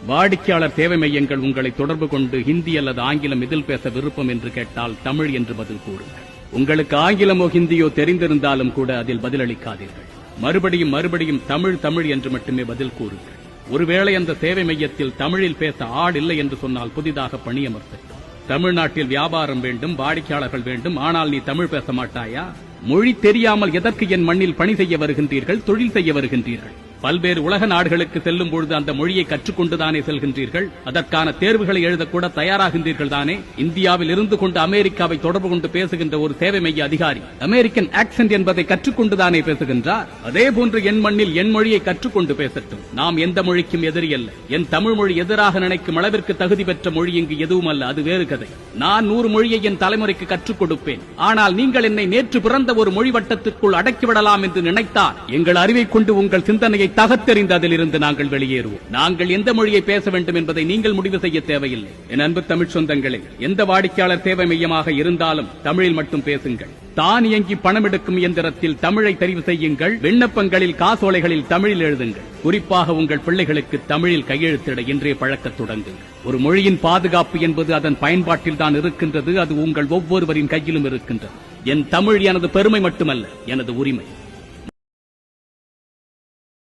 வாடிக்கையாளர் சேவை மையங்கள் உங்களை தொடர்பு கொண்டு ஹிந்தி அல்லது ஆங்கிலம் இதில் பேச விருப்பம் என்று கேட்டால் தமிழ் என்று பதில் கூறுங்கள். உங்களுக்கு ஆங்கிலமோ ஹிந்தியோ தெரிந்திருந்தாலும் கூட அதில் பதிலளிக்காதீர்கள். மறுபடியும் தமிழ் என்று மட்டுமே பதில் கூறுங்கள். ஒருவேளை அந்த சேவை மையத்தில் தமிழில் பேச ஆள் இல்லை என்று சொன்னால் புதிதாக பணியமர்த்த. தமிழ்நாட்டில் வியாபாரம் வேண்டும், வாடிக்கையாளர்கள் வேண்டும், ஆனால் நீ தமிழ் பேச மாட்டாயா? மொழி தெரியாமல் எதற்கு என் மண்ணில் பணி செய்ய வருகின்றீர்கள், தொழில் செய்ய வருகின்றீர்கள்? பல்வேறு உலக நாடுகளுக்கு செல்லும் பொழுது அந்த மொழியை கற்றுக்கொண்டுதானே செல்கின்றீர்கள்? அதற்கான தேர்வுகளை எழுதக்கூட தயாராகின்றீர்கள் தானே? இந்தியாவில் இருந்து கொண்டு அமெரிக்காவை தொடர்பு கொண்டு பேசுகின்ற ஒரு சேவை மைய அதிகாரி அமெரிக்கன் ஆக்சென்ட் என்பதை கற்றுக்கொண்டுதானே பேசுகின்றார். அதே போன்று என் மண்ணில் என் மொழியை கற்றுக்கொண்டு பேசட்டும். நாம் எந்த மொழிக்கும் எதிரி அல்ல. என் தமிழ் மொழி எதிராக நினைக்கும் அளவிற்கு தகுதி பெற்ற மொழி இங்கு எதுவும் அல்ல. அது வேறு கதை. நான் 100 மொழியை என் தலைமுறைக்கு கற்றுக் கொடுப்பேன். ஆனால் நீங்கள் என்னை நேற்று பிறந்த ஒரு மொழி வட்டத்திற்குள் அடக்கிவிடலாம் என்று நினைத்தால் எங்கள் அறிவை கொண்டு உங்கள் சிந்தனையை தகத்தெறிந்து அதிலிருந்து நாங்கள் வெளியேறுவோம். நாங்கள் எந்த மொழியை பேச வேண்டும் என்பதை நீங்கள் முடிவு செய்ய தேவையில்லை. என் அன்பு தமிழ் சொந்தங்களே, எந்த வாடிக்கையாளர் சேவை மையமாக இருந்தாலும் தமிழில் மட்டும் பேசுங்கள். தானியங்கி பணம் எடுக்கும் இயந்திரத்தில் தமிழை தெரிவு செய்யுங்கள். விண்ணப்பங்களில் காசோலைகளில் தமிழில் எழுதுங்கள். குறிப்பாக உங்கள் பிள்ளைகளுக்கு தமிழில் கையெழுத்திட இன்றே பழக்கத் தொடங்குங்கள். ஒரு மொழியின் பாதுகாப்பு என்பது அதன் பயன்பாட்டில் தான் இருக்கின்றது. அது உங்கள் ஒவ்வொருவரின் கையிலும் இருக்கின்றது. என் தமிழ் எனது பெருமை மட்டுமல்ல, எனது உரிமை.